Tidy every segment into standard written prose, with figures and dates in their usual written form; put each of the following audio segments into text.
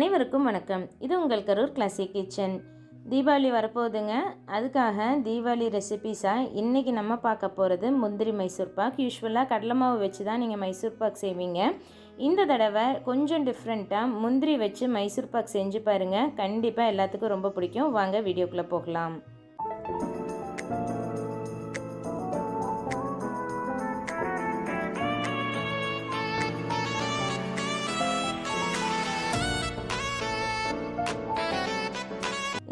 அனைவருக்கும் வணக்கம். இது உங்கள் கரூர் கிளாசிக் கிச்சன். தீபாவளி வரப்போகுதுங்க. அதுக்காக தீபாவளி ரெசிபீஸாக இன்றைக்கி நம்ம பார்க்க போகிறது முந்திரி மைசூர் பாக். யூஸ்வலாக கடலை மாவு வச்சு தான் நீங்கள் மைசூர் பாக் செய்வீங்க. இந்த தடவை கொஞ்சம் டிஃப்ரெண்ட்டாக முந்திரி வச்சு மைசூர் பாக் செஞ்சு பாருங்கள். கண்டிப்பாக எல்லாத்துக்கும் ரொம்ப பிடிக்கும். வாங்க வீடியோக்குள்ளே போகலாம்.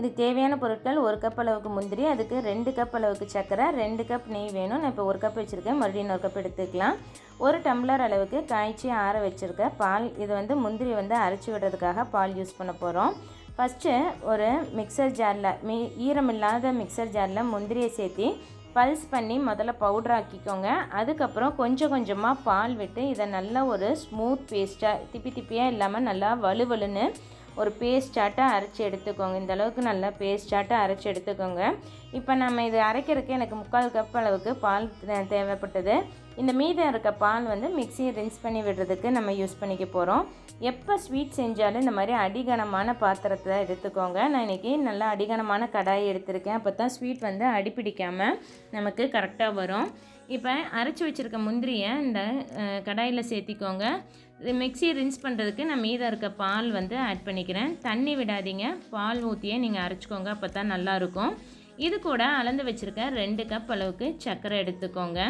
இதுக்கு தேவையான பொருட்கள் 1 கப் அளவுக்கு முந்திரி, அதுக்கு 2 கப் அளவுக்கு சர்க்கரை, 2 கப் நெய் வேணும். நான் இப்போ 1 கப் வச்சுருக்கேன், மறுபடியும் 1 கப் எடுத்துக்கலாம். 1 டம்ளர் அளவுக்கு காய்ச்சி ஆற வச்சுருக்க பால். இது முந்திரி அரைச்சி விடுறதுக்காக பால் யூஸ் பண்ண போகிறோம். ஃபஸ்ட்டு ஒரு மிக்சர் ஜாரில் ஈரமில்லாத மிக்சர் ஜாரில் முந்திரியை சேர்த்து பல்ஸ் பண்ணி முதல்ல பவுடர் ஆக்கிக்கோங்க. அதுக்கப்புறம் கொஞ்சம் கொஞ்சமாக பால் விட்டு இதை நல்லா ஒரு ஸ்மூத் பேஸ்ட்டாக திப்பியாக இல்லாமல் நல்லா வலுவலுன்னு ஒரு பேஸ்டாட்டாக அரைச்சி எடுத்துக்கோங்க. இந்த அளவுக்கு நல்லா பேஸ்டாட்டாக அரைச்சி எடுத்துக்கோங்க. இப்போ நம்ம இது அரைக்கிறதுக்கு எனக்கு 3/4 கப் அளவுக்கு பால் தேவைப்பட்டது. இந்த மீதம் இருக்க பால் மிக்சியை ரின்ஸ் பண்ணி விடுறதுக்கு நம்ம யூஸ் பண்ணிக்க போகிறோம். எப்போ ஸ்வீட் செஞ்சாலும் இந்த மாதிரி அடிகனமான பாத்திரத்தை எடுத்துக்கோங்க. நான் இன்றைக்கி நல்லா அடிகனமான கடாயை எடுத்திருக்கேன். அப்போ தான் ஸ்வீட் அடிப்பிடிக்காமல் நமக்கு கரெக்டாக வரும். இப்போ அரைச்சி வச்சுருக்க முந்திரியை இந்த கடாயில் சேர்த்திக்கோங்க. மிக்சியை ரின்ஸ் பண்ணுறதுக்கு நான் மீதம் இருக்க பால் ஆட் பண்ணிக்கிறேன். தண்ணி விடாதீங்க, பால் ஊற்றியே நீங்கள் அரைச்சிக்கோங்க, அப்போ தான் நல்லாயிருக்கும். இது கூட அளந்து வச்சுருக்க 2 கப் அளவுக்கு சர்க்கரை எடுத்துக்கோங்க.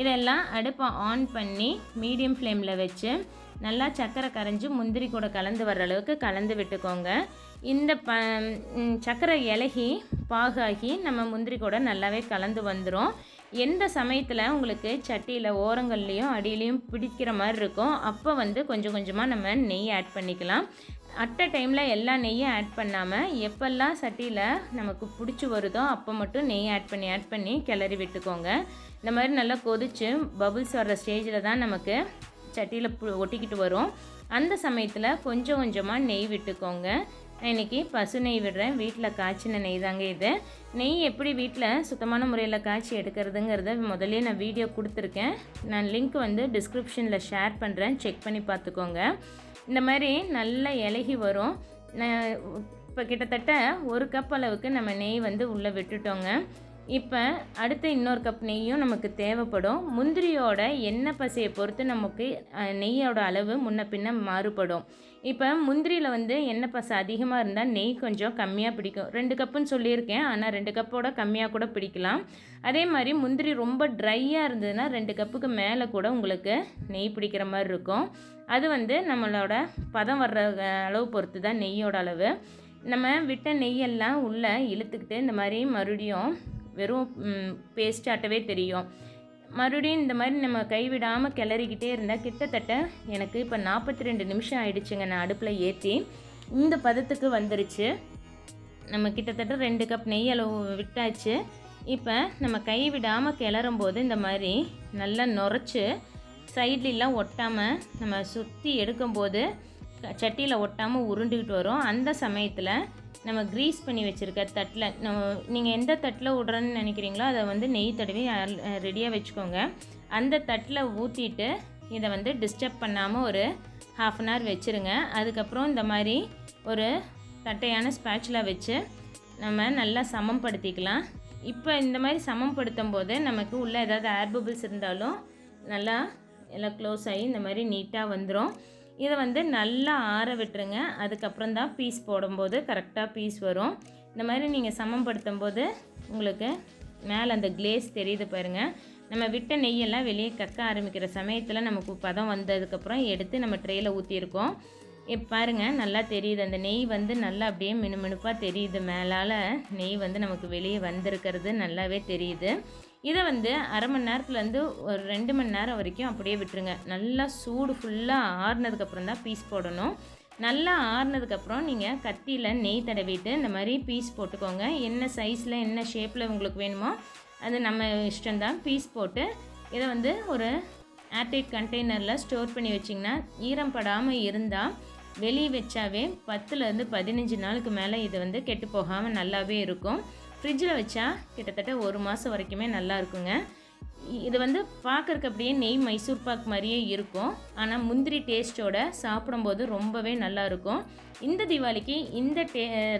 இதெல்லாம் அடுப்பை ஆன் பண்ணி மீடியம் ஃப்ளேமில் வச்சு நல்லா சர்க்கரை கரைஞ்சி முந்திரி கூட கலந்து வர்ற அளவுக்கு கலந்து விட்டுக்கோங்க. இந்த சர்க்கரை இலகி பாகாகி நம்ம முந்திரி கூட நல்லாவே கலந்து வந்துடும். எந்த சமயத்தில் உங்களுக்கு சட்டியில் ஓரங்கள்லேயும் அடியிலையும் பிடிக்கிற மாதிரி இருக்கும், அப்போ கொஞ்சம் கொஞ்சமாக நம்ம நெய் ஆட் பண்ணிக்கலாம். அட் அ டைமில் எல்லா நெய்யும் ஆட் பண்ணாமல் எப்பெல்லாம் சட்டியில் நமக்கு பிடிச்சி வருதோ அப்போ மட்டும் நெய் ஆட் பண்ணி கிளறி விட்டுக்கோங்க. இந்த மாதிரி நல்லா கொதித்து பபுள்ஸ் வர்ற ஸ்டேஜில் தான் நமக்கு சட்டியில் ஒட்டிக்கிட்டு வரும். அந்த சமயத்தில் கொஞ்சம் கொஞ்சமாக நெய் விட்டுக்கோங்க. நான் இன்றைக்கி பசு நெய் விடுறேன். வீட்டில் காய்ச்சின நெய் தாங்க இது. நெய் எப்படி வீட்டில் சுத்தமான முறையில் காய்ச்சி எடுக்கிறதுங்கிறத முதல்ல நான் வீடியோ கொடுத்துருக்கேன். நான் லிங்க் டிஸ்கிரிப்ஷனில் ஷேர் பண்ணுறேன், செக் பண்ணி பார்த்துக்கோங்க. இந்த மாதிரி நல்லா இலகி வரும். இப்போ கிட்டத்தட்ட 1 கப் அளவுக்கு நம்ம நெய் உள்ளே விட்டுட்டோங்க. இப்போ அடுத்து இன்னொரு கப் நெய்யும் நமக்கு தேவைப்படும். முந்திரியோட எண்ணெய் பசையை பொறுத்து நமக்கு நெய்யோட அளவு முன்ன பின்ன மாறுபடும். இப்போ முந்திரியில் எண்ணெய் பசை அதிகமாக இருந்தால் நெய் கொஞ்சம் கம்மியாக பிடிக்கும். 2 கப்புன்னு சொல்லியிருக்கேன், ஆனால் 2 கப்போட கம்மியாக கூட பிடிக்கலாம். அதே மாதிரி முந்திரி ரொம்ப ட்ரையாக இருந்ததுன்னா 2 கப்புக்கு மேலே கூட உங்களுக்கு நெய் பிடிக்கிற மாதிரி இருக்கும். அது நம்மளோட பதம் வர்ற அளவு பொறுத்து தான் நெய்யோட அளவு. நம்ம விட்ட நெய்யெல்லாம் உள்ளே இழுத்துக்கிட்டு இந்த மாதிரி மறுபடியும் வெறும் பேஸ்டாட்டவே தெரியும். மறுபடியும் இந்த மாதிரி நம்ம கைவிடாமல் கிளறிக்கிட்டே இருந்தால் கிட்டத்தட்ட எனக்கு இப்போ 42 நிமிஷம் ஆயிடுச்சுங்க. நான் அடுப்பில் ஏற்றி இந்த பதத்துக்கு வந்துருச்சு. நம்ம கிட்டத்தட்ட 2 கப் நெய் அளவு விட்டாச்சு. இப்போ நம்ம கைவிடாமல் கிளறும் போது இந்த மாதிரி நல்லா நுரைச்சி சைட்லாம் ஒட்டாமல் நம்ம சுற்றி எடுக்கும்போது சட்டியில் ஒட்டாமல் உருண்டுக்கிட்டு வரும். அந்த சமயத்தில் நம்ம க்ரீஸ் பண்ணி வச்சுருக்க தட்டில் நீங்கள் எந்த தட்டில் விட்றன்னு நினைக்கிறீங்களோ அதை நெய் தடவி ரெடியாக வச்சுக்கோங்க. அந்த தட்டில் ஊற்றிட்டு இதை டிஸ்டர்ப் பண்ணாமல் ஒரு 1/2 அன் ஹவர் வச்சுருங்க. அதுக்கப்புறம் இந்த மாதிரி ஒரு தட்டையான ஸ்பேட்சுலா வச்சு நம்ம நல்லா சமப்படுத்திக்கலாம். இப்போ இந்த மாதிரி சமப்படுத்தும் போது நமக்கு உள்ளே ஏதாவது ஏர் பபிள்ஸ் இருந்தாலும் நல்லா எல்லாம் க்ளோஸ் ஆகி இந்த மாதிரி நீட்டாக வந்துடும். இதை நல்லா ஆற விட்டுருங்க. அதுக்கப்புறம் தான் பீஸ் போடும்போது கரெக்டாக பீஸ் வரும். இந்த மாதிரி நீங்கள் சமப்படுத்தும் போது உங்களுக்கு மேலே அந்த கிளேஸ் தெரியுது பாருங்கள். நம்ம விட்ட நெய்யெல்லாம் வெளியே கக்க ஆரம்பிக்கிற சமயத்தில் நமக்கு பதம் வந்ததுக்கப்புறம் எடுத்து நம்ம ட்ரேயில் ஊற்றிருக்கோம். இப்போ பாருங்கள், நல்லா தெரியுது. அந்த நெய் நல்லா அப்படியே மினுமினுப்பாக தெரியுது. மேலால் நெய் நமக்கு வெளியே வந்திருக்கிறது நல்லாவே தெரியுது. இதை 1/2 மணி நேரத்துலேருந்து ஒரு 2 மணி நேரம் வரைக்கும் அப்படியே விட்டுருங்க. நல்லா சூடு ஃபுல்லாக ஆறுனதுக்கப்புறம் தான் பீஸ் போடணும். நல்லா ஆறுனதுக்கப்புறம் நீங்கள் கத்தியில் நெய் தடவிட்டு இந்த மாதிரி பீஸ் போட்டுக்கோங்க. என்ன சைஸில் என்ன ஷேப்பில் உங்களுக்கு வேணுமோ அது நம்ம இஷ்டம்தான். பீஸ் போட்டு இதை ஒரு ஏர்டைட் கண்டெய்னரில் ஸ்டோர் பண்ணி வச்சிங்கன்னா ஈரம் படாமல் இருந்தால் வெளியே வச்சாவே 10லேருந்து 15 நாளுக்கு மேலே இது கெட்டு போகாமல் நல்லாவே இருக்கும். ஃப்ரிட்ஜில் வச்சா கிட்டத்தட்ட 1 மாதம் வரைக்குமே நல்லா இருக்குங்க. இது வந்து பார்க்குறக்கு அப்படியே நெய் மைசூர் பாக் மாதிரியே இருக்கும். ஆனால் முந்திரி டேஸ்ட்டோட சாப்பிடும்போது ரொம்பவே நல்லாயிருக்கும். இந்த தீபாவளிக்கு இந்த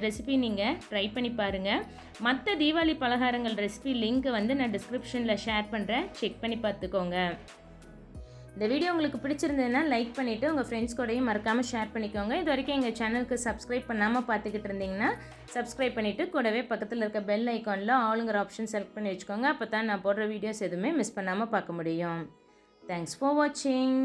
ரெசிபி நீங்கள் ட்ரை பண்ணி பாருங்கள். மற்ற தீபாவளி பலகாரங்கள் ரெசிபி லிங்க் வந்து நான் டிஸ்கிரிப்ஷனில் ஷேர் பண்ணுறேன். செக் பண்ணி பார்த்துக்கோங்க. இந்த வீடியோ உங்களுக்கு பிடிச்சிருந்ததுன்னா லைக் பண்ணிவிட்டு உங்கள் ஃப்ரெண்ட்ஸ் கூடயும் மறக்காமல் ஷேர் பண்ணிக்கோங்க. இது வரைக்கும் எங்கள் சேனலுக்கு சப்ஸ்கிரைப் பண்ணாமல் பார்த்துக்கிட்டு இருந்தீங்கன்னா சப்ஸ்கிரைப் பண்ணிவிட்டு கூடவே பக்கத்தில் இருக்க பெல் ஐக்கானில் ஆளுங்கிற ஆப்ஷன் செலக்ட் பண்ணி வச்சுக்கோங்க. அப்போ தான் நான் போடுற வீடியோஸ் எதுவுமே மிஸ் பண்ணாமல் பார்க்க முடியும். தேங்க்ஸ் ஃபார் வாட்சிங்.